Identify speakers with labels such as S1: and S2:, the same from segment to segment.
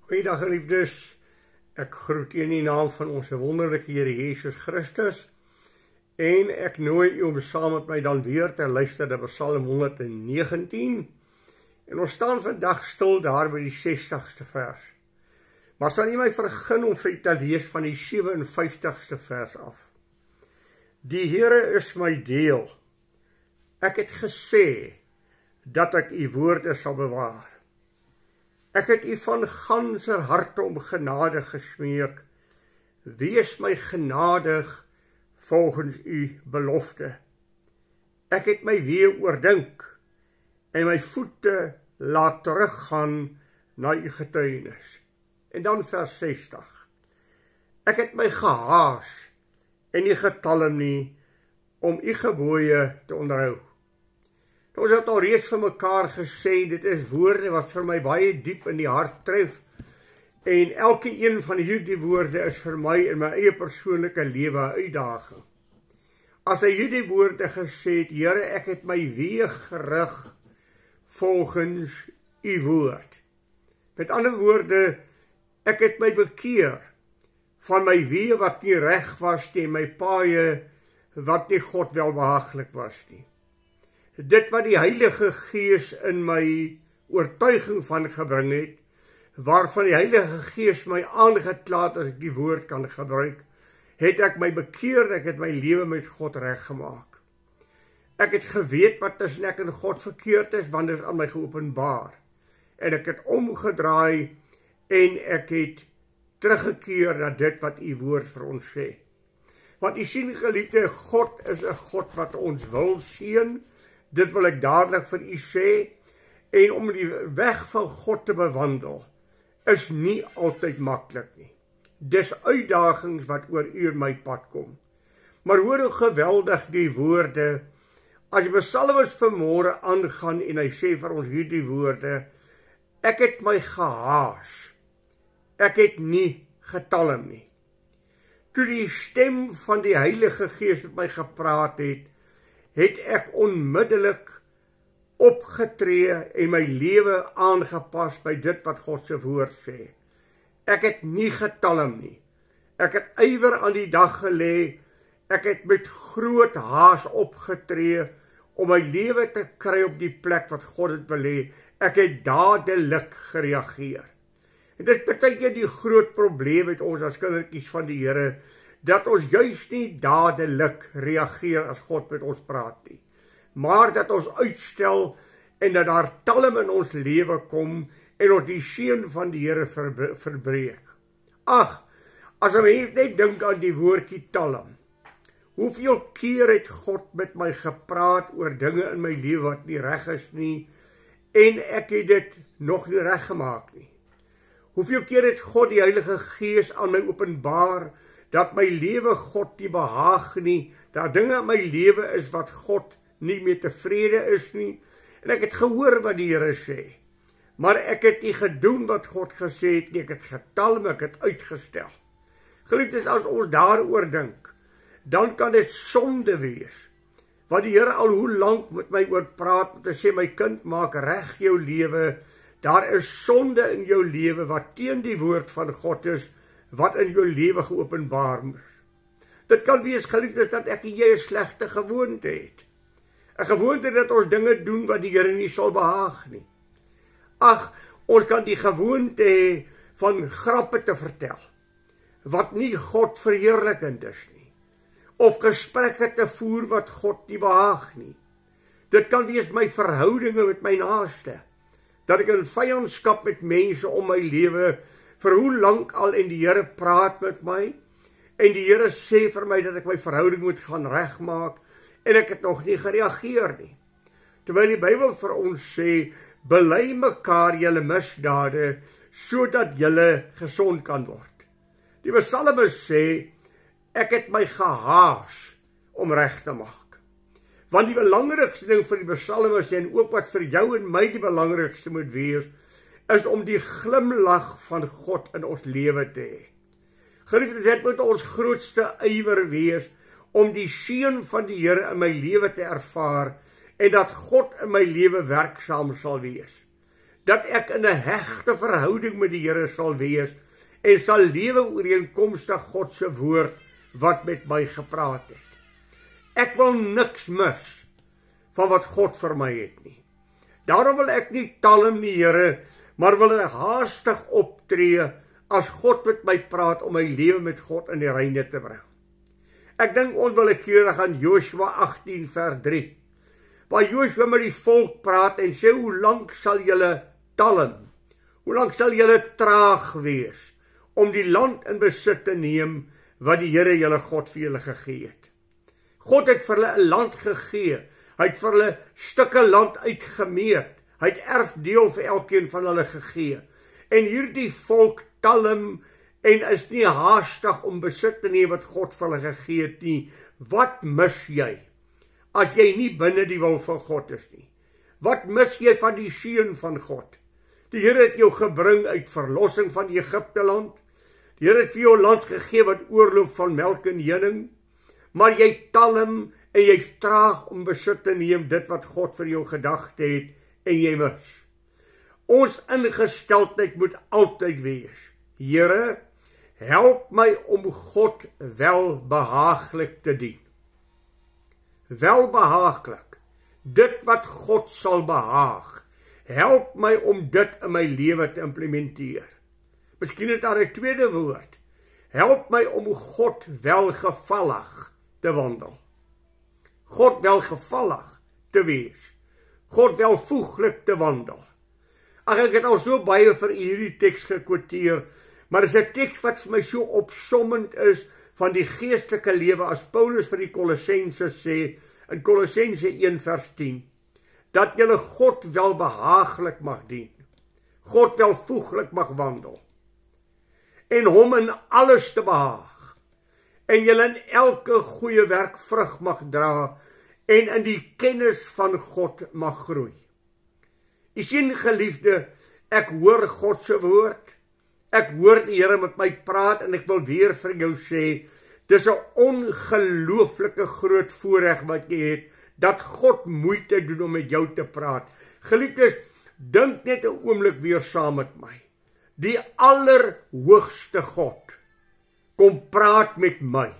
S1: Goeiedag geliefdes, ek groet u in die naam van ons wonderlike Here Jesus Christus en ek nooi u om saam met my dan weer te luister na Psalm 119 en ons staan vandag stil daar by die 60ste vers. Maar sal u my vergun om vir u te lees van die 57ste vers af. Die Here is my deel, ek het gesê dat ek u woorde sal bewaar. Ek het u van ganser harte om genade gesmeek. Wees my genadig volgens u belofte. Ek het my weer oordink en my voete laat teruggaan na u getuienis. En dan vers 60. Ek het my gehaas en nie getalm nie om u gebooie te onderhou. Ons het al reeds vir mekaar gesê, dit is woorde wat vir my baie diep in die hart tref en elke een van hierdie woorde is vir my in my eie persoonlike lewe 'n uitdaging. As hy hierdie woorde gesê het, Here, ek het my weer gerig volgens u woord. Met ander woorde, ek het my bekeer van my weë wat nie reg was nie, my paaie wat nie God welbehaaglik was nie. Dit wat die Heilige Gees in my oortuiging van gebring het, waarvan die Heilige Gees my aangeklaat as ek die woord kan gebruik, het ek my bekeer, ek het my lewe met God reggemaak. Ek het geweet wat tussen ek en God verkeerd is, want dit is aan my geopenbaar. En ek het omgedraai en ek het teruggekeer na dit wat u woord vir ons sê. Want u sien, geliefde, God is 'n God wat ons wil seën. Dit wil ek dadelik vir u sê, en om die weg van God te bewandel, is nie altyd maklik nie. Dis uitdagings wat oor u en my pad kom. Maar hoor hoe geweldig die woorde, as die psalmis vanmôre aangaan en hy sê vir ons hierdie woorde, ek het my gehaas, ek het nie getalm nie. Toe die stem van die Heilige Gees met my gepraat het ek onmiddellik opgetree en my lewe aangepas by dit wat God se woord sê. Ek het nie getalm nie. Ek het ywer aan die dag gelê. Ek het met groot haas opgetree om my lewe te kry op die plek wat God dit wil hê. Ek het dadelik gereageer. En dit beteken die groot probleem met ons as kindertjies van die Here, dat ons juist nie dadelik reageer as God met ons praat nie, maar dat ons uitstel en dat daar talm in ons lewe kom en ons die seën van die Here verbreek. Ag, as 'n mens net dink aan die woordjie talm, hoeveel keer het God met my gepraat oor dinge in my lewe wat nie reg is nie, en ek het dit nog nie reg gemaak nie. Hoeveel keer het God die Heilige Gees aan my openbaar, dat my lewe God nie behaag nie, dat dinge in my lewe is wat God nie mee tevrede is nie, en ek het gehoor wat die Here sê, maar ek het nie gedoen wat God gesê het nie, ek het getalm, ek het uitgestel. Geliefdes, as ons daaroor dink, dan kan dit sonde wees, wat die Here al hoe lank met my oor praat, om te sê, my kind, maak reg jou lewe, daar is sonde in jou lewe, wat teen die woord van God is, wat in jou lewe geopenbaar is. Dit kan wees, geliefdes, dat ek en jy 'n slegte gewoonte het. 'n Gewoonte dat ons dinge doen wat die Here nie sal behaag nie. Ag, ons kan die gewoonte hê van grappe te vertel, wat nie God verheerlikend is nie. Of gesprekke te voer wat God nie behaag nie. Dit kan wees my verhoudinge met my naaste, dat ek in vyandskap met mense om my lewe, vir hoe lank al en die Here praat met my, en die Here sê vir my dat ek my verhouding moet gaan regmaak, en ek het nog nie gereageer nie. Terwyl die Bybel vir ons sê, bely mekaar julle misdade, sodat julle gesond kan word. Die psalmis sê, ek het my gehaas om reg te maak. Want die belangrikste ding vir die psalmis, en ook wat vir jou en my die belangrikste moet wees, is om die glimlag van God in ons lewe te hê. Geliefdes, dit moet ons grootste ywer wees om die seën van die Here in my lewe te ervaar en dat God in my lewe werksaam sal wees. dat ek in 'n hegte verhouding met die Here sal wees en sal lewe ooreenkomstig God se woord wat met my gepraat het. Ek wil niks mis van wat God vir my het nie. Daarom wil ek nie talm nie, Here, maar wil ek haastig optree as God met my praat om my lewe met God in die reine te bring. Ek dink onwillekeurig aan Josua 18 vers 3, waar Josua met die volk praat en sê, hoe lank sal julle talm? Hoe lank sal julle traag wees om die land in besit te neem wat die Here julle God vir julle gegee het? God het vir hulle 'n land gegee. Hy het vir hulle stukke land uitgemeet. Hy het erfdeel vir elkeen van hulle gegee. En hierdie volk talm en is nie haastig om besit te neem wat God vir hulle gegee het nie. Wat mis jy as jy nie binne die wil van God is nie? Wat mis jy van die seën van God? Die Here het jou gebring uit verlossing van Egipte land. Die Here het vir jou land gegee wat oorloop van melk en honing. Maar jy talm en jy's traag om besit te neem dit wat God vir jou gedagte het en jy mis. Ons ingesteldheid moet altyd wees, Here, help my om God welbehaaglik te dien. Welbehaaglik, dit wat God sal behaag, help my om dit in my lewe te implementeer. Miskien het daar 'n tweede woord, help my om God welgevallig te wandel. God welgevallig te wees. God welvoeglik te wandel. Ag, ek het al so baie vir hierdie teks gekwoteer, maar dit is 'n teks wat vir my so opsommend is van die geestelike lewe as Paulus vir die Kolossense sê in Kolossense 1 vers 10, dat julle God welbehaaglik mag dien. God welvoeglik mag wandel. En hom in alles te behaag. En julle in elke goeie werk vrug mag dra en in die kennis van God mag groei. U sien, geliefde, ek hoor God se woord. Ek hoor die Here met my praat en ek wil weer vir jou sê, dis 'n ongelooflike groot voorreg wat jy het, dat God moeite doen om met jou te praat. Geliefdes, dink net 'n oomblik weer saam met my. Die allerhoogste God kom praat met my.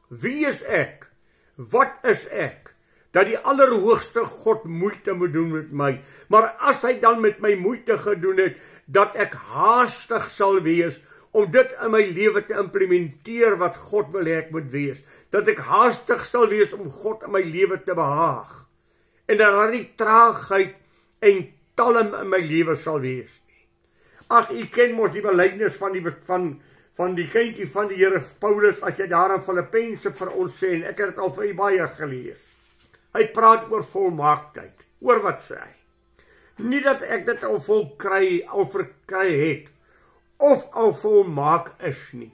S1: Wie is ek? Wat is ek? Dat die allerhoogste God moeite moet doen met my. Maar as hy dan met my moeite gedoen het, dat ek haastig sal wees om dit in my lewe te implementeer wat God wil hê ek moet wees. Dat ek haastig sal wees om God in my lewe te behaag. En dat daar nie traagheid en talm in my lewe sal wees nie. Ag, u ken mos die belydenis van die kindjie van die Here Paulus, as jy daar in Filippense vir ons sê, en ek het dit al vir u baie gelees. Hy praat oor volmaaktheid. Oor wat sê hy? Nie dat ek dit al verkry het, of al volmaak is nie.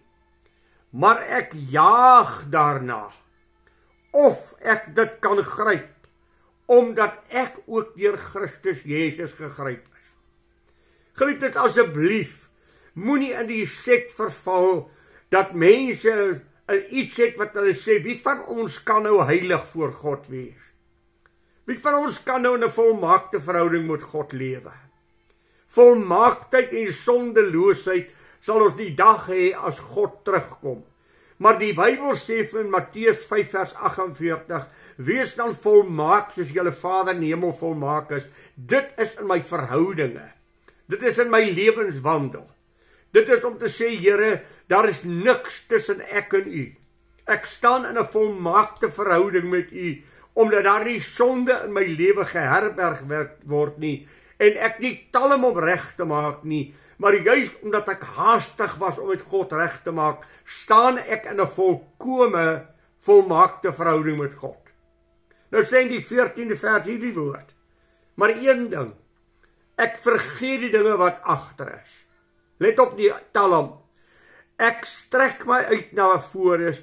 S1: Maar ek jaag daarna, of ek dit kan gryp, omdat ek ook deur Christus Jesus gegryp is. Geliefdes, asseblief, moenie in die set verval, dat mense iets het wat hulle sê, wie van ons kan nou heilig voor God wees? Wie van ons kan nou in 'n volmaakte verhouding met God lewe? Volmaaktheid en sondeloosheid sal ons die dag hê as God terugkom. Maar die Bybel sê in Matteus 5 vers 48, wees dan volmaak soos julle Vader in die hemel volmaak is. Dit is in my verhoudinge. Dit is in my lewenswandel. Dit is om te sê, Here, daar is niks tussen ek en u. Ek staan in 'n volmaakte verhouding met u, omdat daar nie sonde in my lewe geherberg word nie, en ek nie talm om reg te maak nie, maar juist omdat ek haastig was om met God reg te maak, staan ek in 'n volkome volmaakte verhouding met God. Nou sê in die 14de vers hierdie woord, maar een ding, ek vergeet die dinge wat agter is. Let op die talm. Ek strek my uit na voor,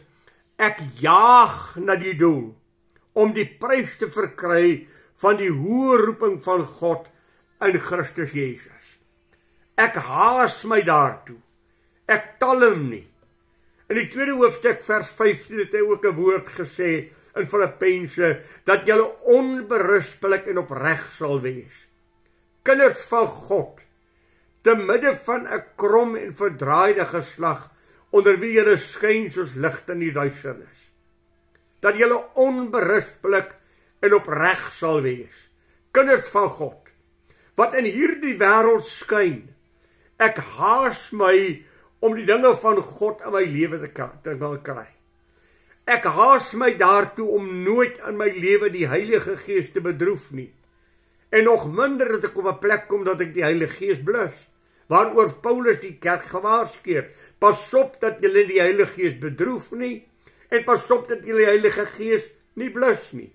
S1: ek jaag na die doel, om die prys te verkry van die hoë roeping van God in Christus Jesus. Ek haas my daartoe. Ek talm nie. In die tweede hoofstuk vers 15 het hy ook 'n woord gesê in Filippense, dat julle onberispelik en opreg sal wees. kinders van God, te midde van 'n krom en verdraaide geslag, onder wie julle skyn soos lig in die duisternis. Dat julle onberispelik en opreg sal wees, kinders van God, wat in hierdie wêreld skyn. Ek haas my om die dinge van God in my lewe te wil kry. Ek haas my daartoe om nooit in my lewe die Heilige Gees te bedroef nie. En nog minder dat ek op 'n plek kom dat ek die Heilige Gees blus, waaroor Paulus die kerk gewaarsku het. Pas op dat julle die Heilige Gees bedroef nie, en pas op dat julle die Heilige Gees nie blus nie.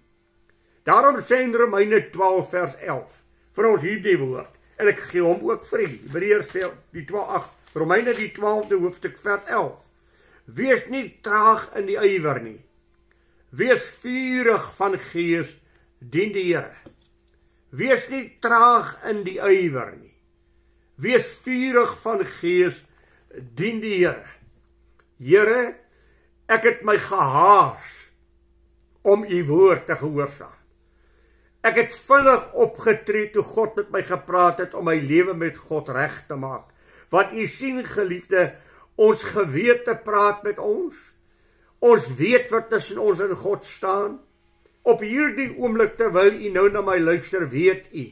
S1: Daarom sê in Romeine 12 vers 11 vir ons hierdie woord, en ek gee hom ook vir Hebreërs die 12, Romeine die 12de hoofstuk vers 11. Wees nie traag in die ywer nie. Wees vurig van gees, dien die Here. Wees nie traag in die ywer nie. Wees vurig van gees, dien die Here. Here, ek het my gehaas om u woord te gehoorsaam. Ek het vinnig opgetree toe God met my gepraat het om my lewe met God reg te maak. Want u sien, geliefde, ons gewete praat met ons. Ons weet wat tussen ons en God staan. Op hierdie oomblik terwyl u nou na my luister, weet u,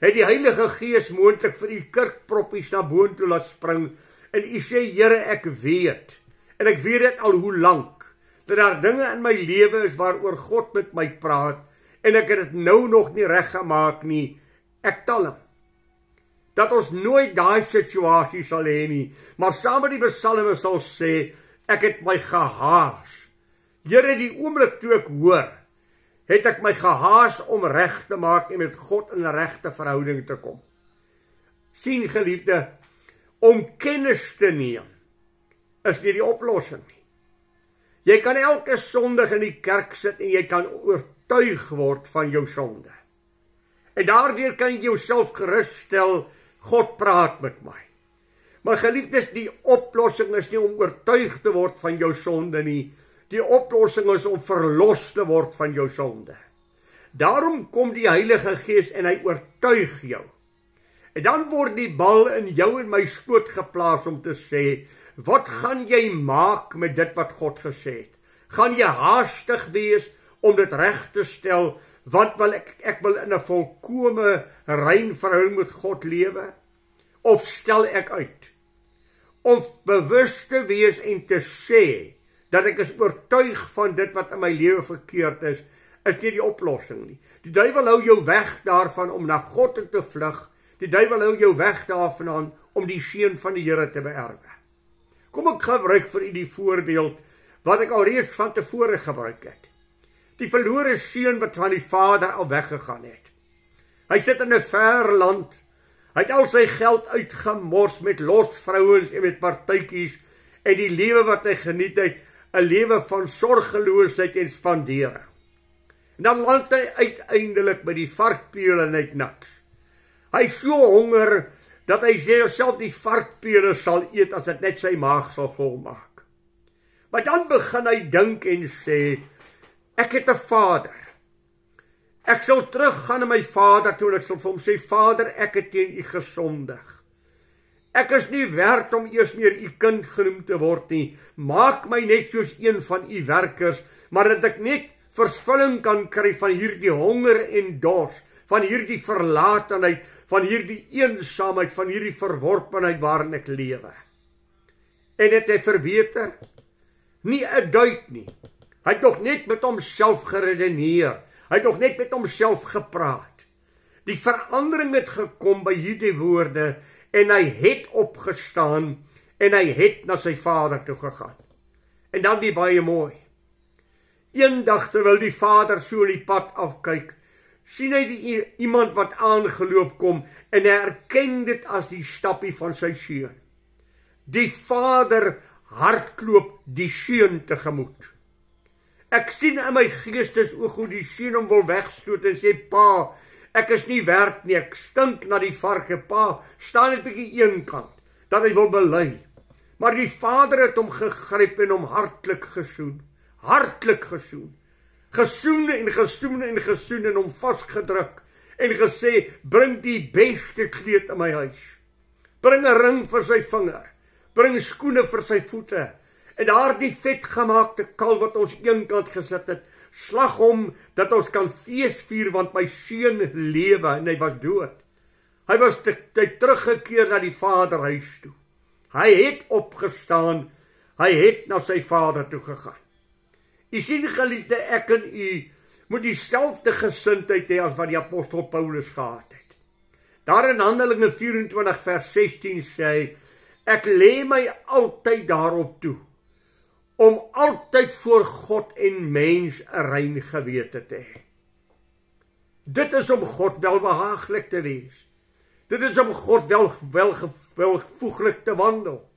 S1: het die Heilige Gees moontlik vir u kurkproppies na boontoe laat spring, en u sê, Here, ek weet, en ek weet dit al hoe lank, dat daar dinge in my lewe is waaroor God met my praat, en ek het dit nou nog nie reg gemaak nie. Ek tel hom. Dat ons nooit daai situasie sal hê nie, maar saam met die psalme sal sê, ek het my gehaas. Here, die oomblik toe ek hoor, het ek my gehaas om reg te maak en met God in 'n regte verhouding te kom. Sien, geliefde, om kennis te neem is nie die oplossing nie. Jy kan elke Sondag in die kerk sit en jy kan oortuig word van jou sonde. En daardeur kan jy jouself geruststel, God praat met my. Maar geliefdes, die oplossing is nie om oortuig te word van jou sonde nie. Die oplossing is om verlos te word van jou sonde. Daarom kom die Heilige Gees en hy oortuig jou. En dan word die bal in jou en my skoot geplaas om te sê, wat gaan jy maak met dit wat God gesê het? Gaan jy haastig wees om dit reg te stel, want ek wil in 'n volkome rein verhouding met God lewe? Of stel ek uit? Om bewus te wees en te sê, dat ek is oortuig van dit wat in my lewe verkeerd is nie die oplossing nie. Die duiwel hou jou weg daarvan om na God te vlug. Die duiwel hou jou weg daarvan om die seën van die Here te beerwe. Kom ek gebruik vir u die voorbeeld wat ek al reeds van tevore gebruik het. Die verlore seun wat van die vader al weggegaan het. Hy sit in 'n ver land. Hy het al sy geld uitgemors met losvrouens en met partytjies en die lewe wat hy geniet het, 'n lewe van sorgeloosheid en spandering. En dan land hy uiteindelik by die varkpele en hy het niks. Hy is so honger dat hy self die varkpele sal eet as dit net sy maag sal volmaak. Maar dan begin hy dink en sê, ek het 'n vader. Ek sal teruggaan na my vader toe en ek sal vir hom sê, Vader, ek het teen u gesondig. Ek is nie werd om eers meer u kind genoem te word nie. Maak my net soos een van u werkers, maar dat ek net vervulling kan kry van hierdie honger en dors, van hierdie verlatenheid, van hierdie eensaamheid, van hierdie verworpenheid waarin ek lewe. En het hy verbeter? Nie 'n duit nie. Hy het nog net met homself geredeneer. Hy het nog net met homself gepraat. Die verandering het gekom by hierdie woorde en hy het opgestaan en hy het na sy vader toe gegaan. En dan die baie mooi. Eendag terwyl die vader so die pad afkyk, sien hy iemand wat aangeloop kom en hy erken dit as die stappie van sy seun. Die vader hardloop die seun tegemoet. Ek sien in my geestesoog hoe die seun hom wil wegstoot en sê, Pa, ek is nie werd nie, ek stink na die varke, Pa, staan net bietjie een kant, dat hy wil bely. Maar die vader het hom gegryp en hom hartlik gesoen. Hartlik gesoen. Gesoen en gesoen en gesoen en hom vasgedruk en gesê, bring die beste kleed in my huis. Bring 'n ring vir sy vinger, bring skoene vir sy voete, en daardie vetgemaakte kalf wat ons eenkant gesit het, slag hom, dat ons kan fees vier, want my seun lewe, en hy was dood. Hy was teruggekeer na die vaderhuis toe. Hy het opgestaan, hy het na sy vader toe gegaan. U sien, geliefde, ek en u moet dieselfde gesindheid hê as wat die apostel Paulus gehad het. Daar in Handelinge 24 vers 16 sê hy, ek lê my altyd daarop toe, om altyd voor God en mens 'n rein gewete te hê. Dit is om God welbehaaglik te wees. Dit is om God welvoeglik te wandel.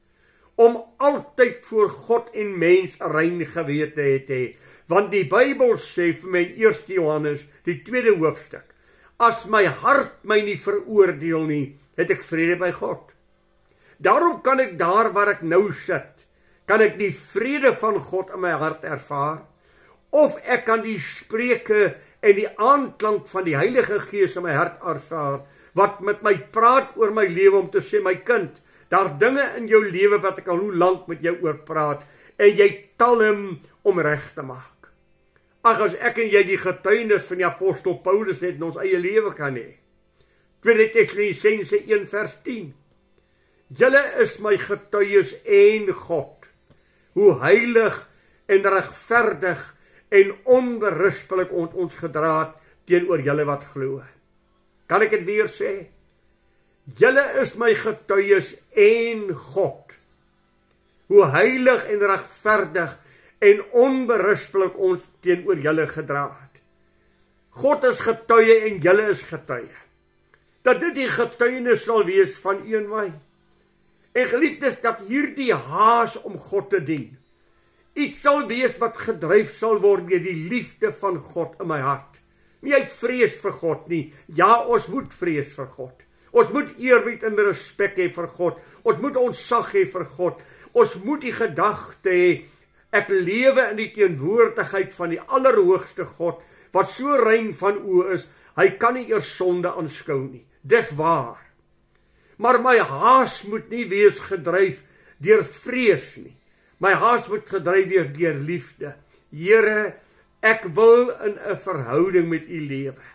S1: Om altyd voor God en mens 'n rein gewete te hê. Want die Bybel sê vir my in 1 Johannes, die 2de hoofstuk, as my hart my nie veroordeel nie, het ek vrede by God. Daarom kan ek daar waar ek nou sit, kan ek die vrede van God in my hart ervaar, of ek kan die spreuke en die aanklank van die Heilige Gees in my hart ervaar, wat met my praat oor my lewe om te sê, my kind, daar dinge in jou lewe wat ek al hoe lank met jou oor praat, en jy talm om reg te maak. Ag, as ek en jy die getuienis van die apostel Paulus net in ons eie lewe kan hê. 2 Tessalonisense 1 vers 10. Julle is my getuies en God, hoe heilig en regverdig en onberispelik ons gedra het teenoor julle wat glo. Kan ek dit weer sê? Julle is my getuies en God, hoe heilig en regverdig en onberispelik ons teenoor julle gedra het. God is getuie en julle is getuie. Dat dit die getuienis sal wees van u en my. En geliefdes, dat hierdie haas om God te dien, iets sal wees wat gedryf sal word deur die liefde van God in my hart. Nie uit vrees vir God nie. Ja, ons moet vrees vir God. Ons moet eerbied en respek hê vir God. Ons moet ontzag hê vir God. Ons moet die gedagte hê, ek lewe in die teenwoordigheid van die Allerhoogste God, wat so rein van oë is, hy kan nie eers sonde aanskou nie. Dis waar. Maar my haas moet nie wees gedryf deur vrees nie. My haas moet gedryf wees deur liefde. Here, ek wil in 'n verhouding met u lewe.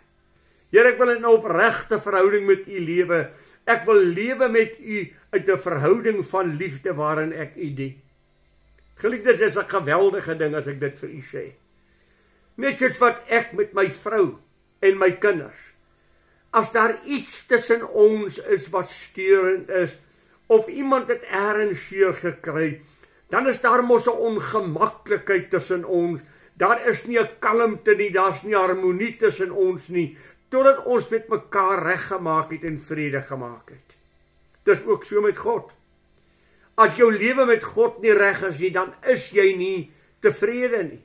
S1: Here, ek wil in 'n opregte verhouding met u lewe. Ek wil lewe met u uit 'n verhouding van liefde waarin ek u dien. Geliefdes, dit is 'n geweldige ding as ek dit vir u sê. Net soos wat ek met my vrou en my kinders, as daar iets tussen ons is wat steurend is, of iemand het ergens seer gekry, dan is daar mos 'n ongemaklikheid tussen ons. Daar is nie 'n kalmte nie, daar's nie harmonie tussen ons nie, totdat ons met mekaar reggemaak het en vrede gemaak het. Dis ook so met God. As jou lewe met God nie reg is nie, dan is jy nie tevrede nie.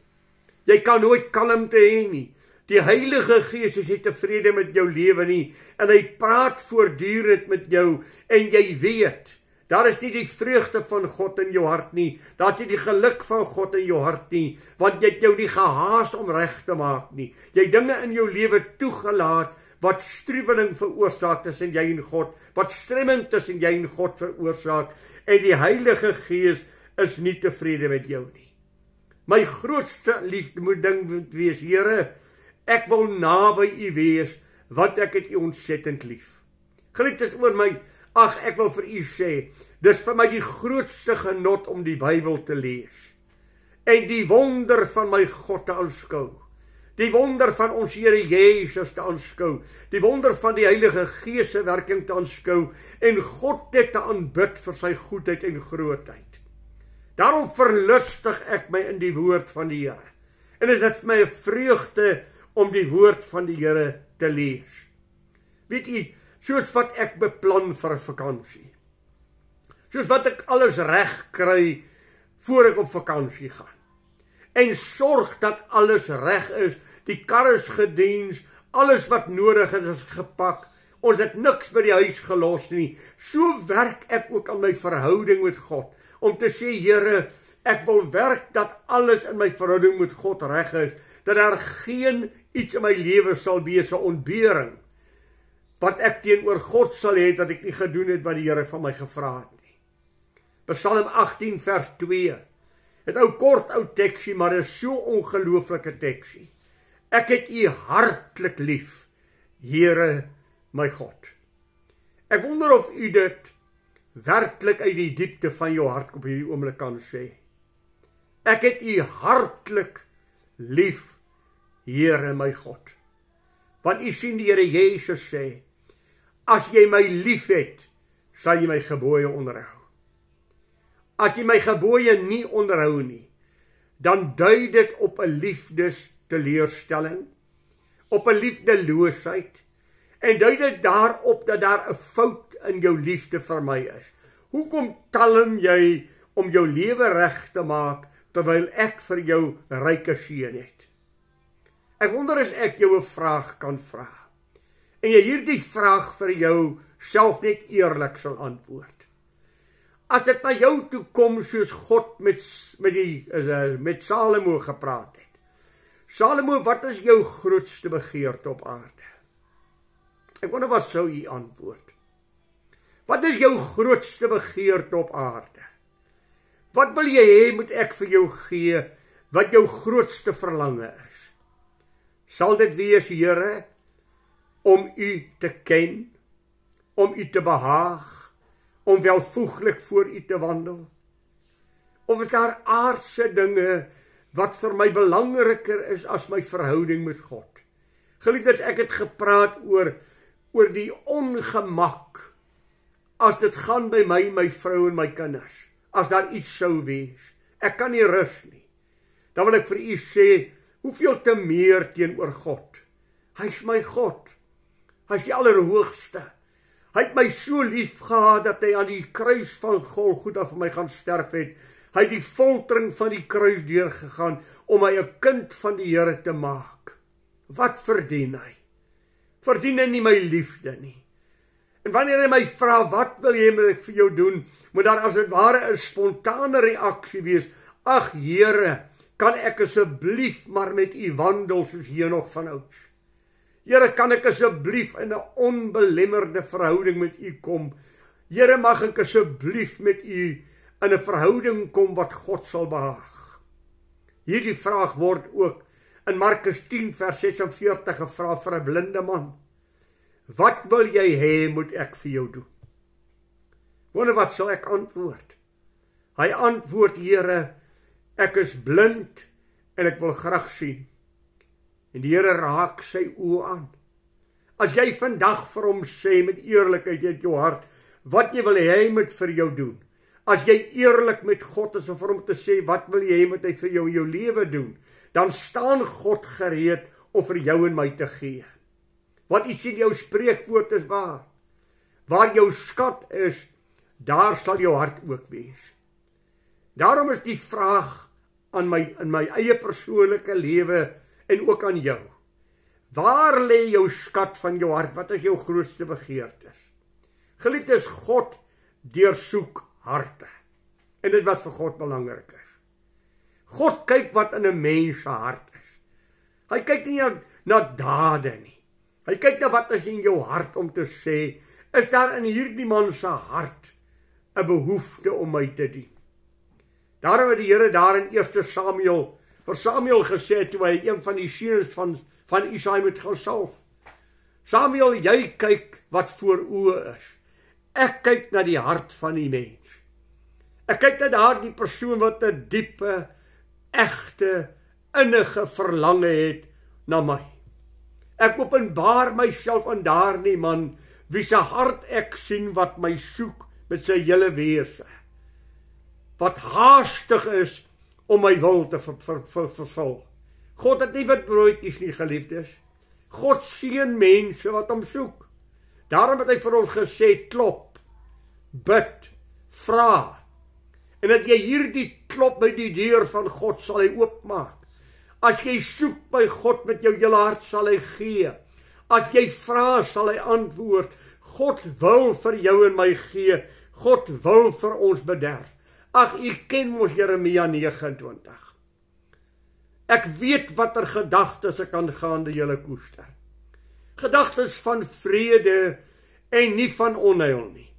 S1: Jy kan nooit kalmte hê nie. Die Heilige Gees is nie tevrede met jou lewe nie, en hy praat voortdurend met jou, en jy weet, daar is nie die vreugde van God in jou hart nie, daar is nie die geluk van God in jou hart nie, want jy het jou nie gehaas om reg te maak nie. Jy het dinge in jou lewe toegelaat, wat struweling veroorsaak tussen jy en God, wat stremming tussen jy en God veroorsaak, en die Heilige Gees is nie tevrede met jou nie. My grootste liefde moet ding wees, Here, ek wil naby u wees, want ek het u ontsettend lief. Geliefdes oor my, ag, ek wil vir u sê, dis vir my die grootste genot om die Bybel te lees, en die wonder van my God te aanskou, die wonder van ons Here Jesus te aanskou, die wonder van die Heilige Gees se werking te aanskou, en God net te aanbid vir sy goedheid en grootheid. Daarom verlustig ek my in die woord van die Here, en is dit vir my 'n vreugde om die woord van die Here te lees. Weet u, soos wat ek beplan vir 'n vakansie, soos wat ek alles reg kry voor ek op vakansie gaan, en sorg dat alles reg is, die kar is gediens, alles wat nodig is gepak, ons het niks by die huis gelos nie. So werk ek ook aan my verhouding met God, om te sê, Here, ek wil werk dat alles in my verhouding met God reg is, dat daar geen iets in my lewe sal wees 'n ontbering, wat ek teenoor God sal hê dat ek nie gedoen het wat die Here van my gevra het nie. Psalm 18 vers 2. Het kort teksie, maar dit is so ongelooflike teksie. Ek het U hartlik lief, Here my God. Ek wonder of U dit werklik uit die diepte van jou hart op hierdie oomblik kan sê. Ek het U hartlik lief, Here my God. Want U sien die Here Jesus sê, as jy my lief het, sal jy my gebooie onderhou. As jy my gebooie nie onderhou nie, dan dui dit op 'n liefdesteleurstelling, op 'n liefdeloosheid, en dui dit daarop dat daar 'n fout in jou liefde vir my is. Hoekom talm jy om jou lewe reg te maak, terwyl ek vir jou ryke seën het? Ek wonder as ek jou 'n vraag kan vra, en jy hierdie vraag vir jou self net eerlik sal antwoord. As dit na jou toe kom soos God met Salomo gepraat het. Salomo, wat is jou grootste begeerte op aarde? Ek wonder wat sou U antwoord? Wat is jou grootste begeerte op aarde? Wat wil jy hê moet ek vir jou gee, wat jou grootste verlange is? Sal dit wees, Here, om U te ken, om U te behaag, om welvoeglik voor U te wandel? Of is daar aardse dinge wat vir my belangriker is as my verhouding met God? Geliefdes, ek het gepraat oor die ongemak as dit gaan by my vrou en my kinders, as daar iets sou wees. Ek kan nie rus nie. Dan wil ek vir U sê, hoeveel te meer teenoor God. Hy's my God. Hy's die Allerhoogste. Hy het my so lief gehad dat hy aan die kruis van Golgotha vir my gaan sterf het. Hy het die foltering van die kruis deurgegaan om my 'n kind van die Here te maak. Wat verdien hy? Verdien hy nie my liefde nie? En wanneer hy my vra, wat wil jy met ek vir jou doen? Moet daar as dit ware 'n spontane reaksie wees. Ag Here, kan ek asseblief maar met U wandel soos Henog van ouds? Here, kan ek asseblief in 'n onbelemmerde verhouding met U kom? Here, mag ek asseblief met U in 'n verhouding kom wat God sal behaag? Hierdie vraag word ook in Markus 10 vers 46 gevra vir 'n blinde man. Wat wil jy hê moet ek vir jou doen? Wonder wat sal ek antwoord? Hy antwoord, Here, ek is blind en ek wil graag sien. En die Here raak sy oë aan. As jy vandag vir hom sê met eerlikheid uit jou hart, wat jy wil hê hy moet vir jou doen. As jy eerlik met God is om vir hom te sê, wat wil jy hê moet hy vir jou in jou lewe doen, dan staan God gereed om vir jou en my te gee. Wat U sien, jou spreekwoord is waar. Waar jou skat is, daar sal jou hart ook wees. Daarom is die vraag in my eie persoonlike lewe en ook aan jou. Waar lê jou skat van jou hart? Wat is jou grootste begeertes? Geliefdes, God deursoek harte. En dit wat vir God belangrik is. God kyk wat in 'n mens se hart is. Hy kyk nie na dade nie. Hy kyk na wat is in jou hart om te sê, is daar in hierdie man se hart 'n behoefte om my te dien. Daarom het die Here daar in 1 Samuel vir Samuel gesê toe hy een van die seuns van Isaai moet gaan salf. Samuel, jy kyk wat voor oë is. Ek kyk na die hart van die mens. Ek kyk na daardie persoon wat 'n diepe, egte, innige verlange het na my. Ek openbaar myself aan daardie man wie se hart ek sien wat my soek met sy hele wese. Wat haastig is om my wil te vervul. God het nie wat broodjies nie, geliefdes. God seën mense wat hom soek. Daarom het hy vir ons gesê, klop, bid, vra. En as jy hierdie klop by die deur van God, sal hy oopmaak. As jy soek by God met jou hele hart, sal hy gee. As jy vra, sal hy antwoord. God wil vir jou en my gee. God wil vir ons bederf. Ag, u ken mos Jeremia 29. Ek weet watter gedagtes ek aangaande julle koester. gedagtes van vrede en nie van onheil nie,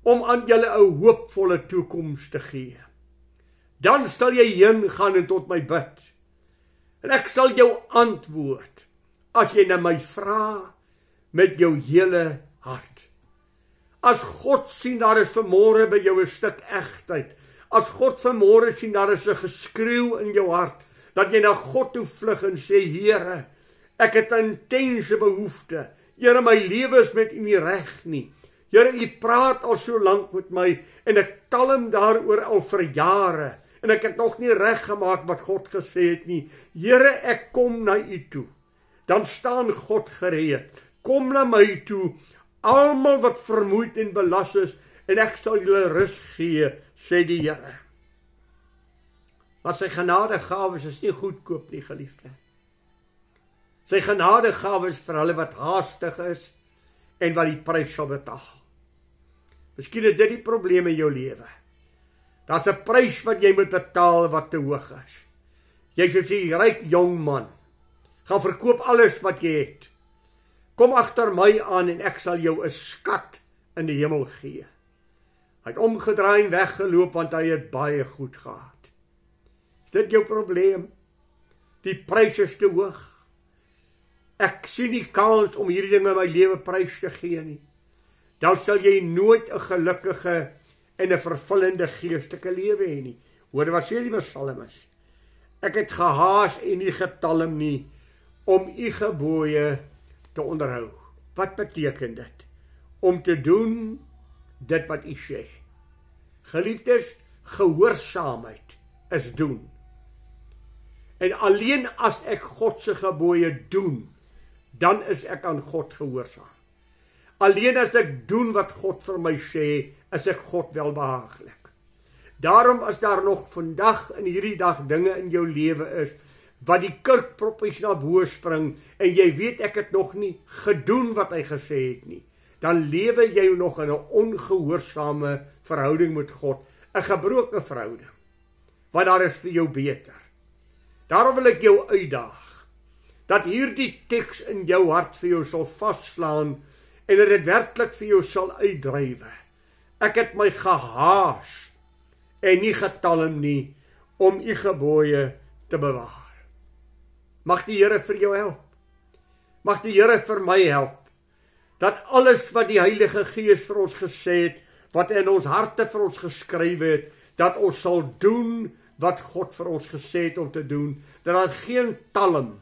S1: om aan julle 'n hoopvolle toekoms te gee. Dan sal jy heen gaan en tot my bid, en ek sal jou antwoord, as jy na my vra met jou hele hart. As God sien, daar is vanmôre by jou 'n stuk egtheid. As God vanmôre sien, daar is 'n geskreeu in jou hart, dat jy na God toe vlug en sê, Here, ek het 'n intense behoefte. Here, my lewe is met U nie reg nie. Here, U praat al so lank met my, en ek talm daaroor al vir jare, en ek het nog nie reg gemaak wat God gesê het nie. Here, ek kom na U toe. Dan staan God gereed. Kom na my toe, almal wat vermoeid en belas is, en ek sal julle rus gee, sê die Here. Maar sy genadegawes is nie goedkoop nie, geliefde. Sy genadegawes vir hulle wat haastig is en wat die prys sal betaal. Miskien is dit die probleem in jou lewe. Daar's 'n prys wat jy moet betaal wat te hoog is. Jy's soos 'n ryk jong man. Gaan verkoop alles wat jy het. Kom agter my aan en ek sal jou 'n skat in die hemel gee. Hy het omgedraai en weggeloop want hy het baie goed gehad. Is dit jou probleem? Die prys is te hoog. Ek sien nie kans om hierdie dinge in my lewe prys te gee nie. Dan sal jy nooit 'n gelukkige en 'n vervullende geestelike lewe hê nie. Hoor wat sê die psalmis? Ek het gehaas en nie getalm nie om U gebooie te onderhou. Wat beteken dit? Om te doen dit wat U sê. Geliefdes, gehoorsaamheid is doen. En alleen as ek God se gebooie doen, dan is ek aan God gehoorsaam. Alleen as ek doen wat God vir my sê, is ek God welbehaaglik. Daarom as daar nog vandag in hierdie dag dinge in jou lewe is, wat die kurkproppies na bo spring, en jy weet ek het nog nie gedoen wat hy gesê het nie, dan lewe jy nog in 'n ongehoorsame verhouding met God, 'n gebroke verhouding, want daar is vir jou beter. Daarom wil ek jou uitdaag, dat hierdie teks in jou hart vir jou sal vasslaan, en dat dit werklik vir jou sal uitdrywe. Ek het my gehaas, en nie getalm nie, om U gebooie te bewaar. Mag die Here vir jou help. Mag die Here vir my help, dat alles wat die Heilige Gees vir ons gesê het, wat in ons harte vir ons geskryf het, dat ons sal doen wat God vir ons gesê het om te doen, dat daar geen talm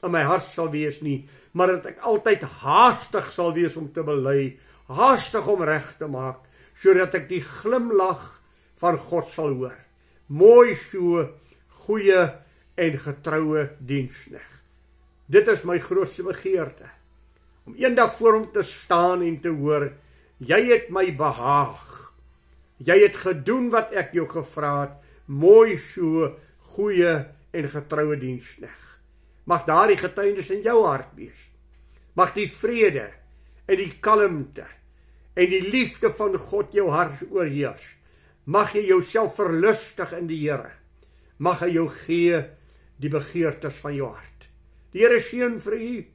S1: in my hart sal wees nie, maar dat ek altyd haastig sal wees om te bely, haastig om reg te maak, sodat ek die glimlag van God sal hoor. Mooi so, goeie en getroue diensknegt. Dit is my grootste begeerte, om eendag voor hom te staan en te hoor, jy het my behaag, jy het gedoen wat ek jou gevra het, mooi so, goeie en getroue diensknegt. Mag daardie getuienis in jou hart wees. Mag die vrede en die kalmte en die liefde van God jou hart oorheers. Mag jy jouself verlustig in die Here. Mag hy jou gee die begeertes van jou hart. Die Here seën vir u.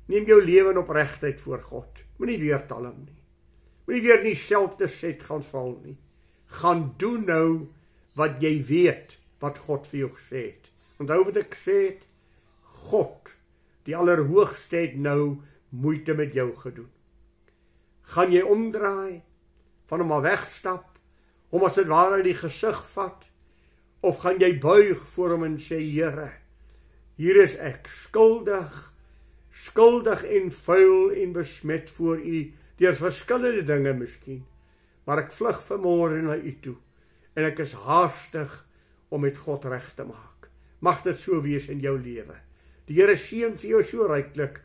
S1: Neem jou lewe in opregtheid voor God. Moenie weer talm nie. Moenie weer in dieselfde set gaan val nie. Gaan doen nou wat jy weet wat God vir jou gesê het. Onthou wat ek gesê het? God, die Allerhoogste, het nou moeite met jou gedoen. Gaan jy omdraai, van hom af wegstap, hom as dit ware die gesig vat, of gaan jy buig voor hom en sê, Here, hier is ek, skuldig en vuil en besmet voor u, deur verskillende dinge miskien, maar ek vlug vanmôre na u toe, en ek is haastig om met God reg te maak. Mag dit so wees in jou lewe. Die Here seën vir jou so ryklik,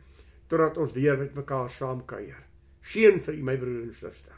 S1: totdat ons weer met mekaar saam kuier. Seën vir u, my broer en suster.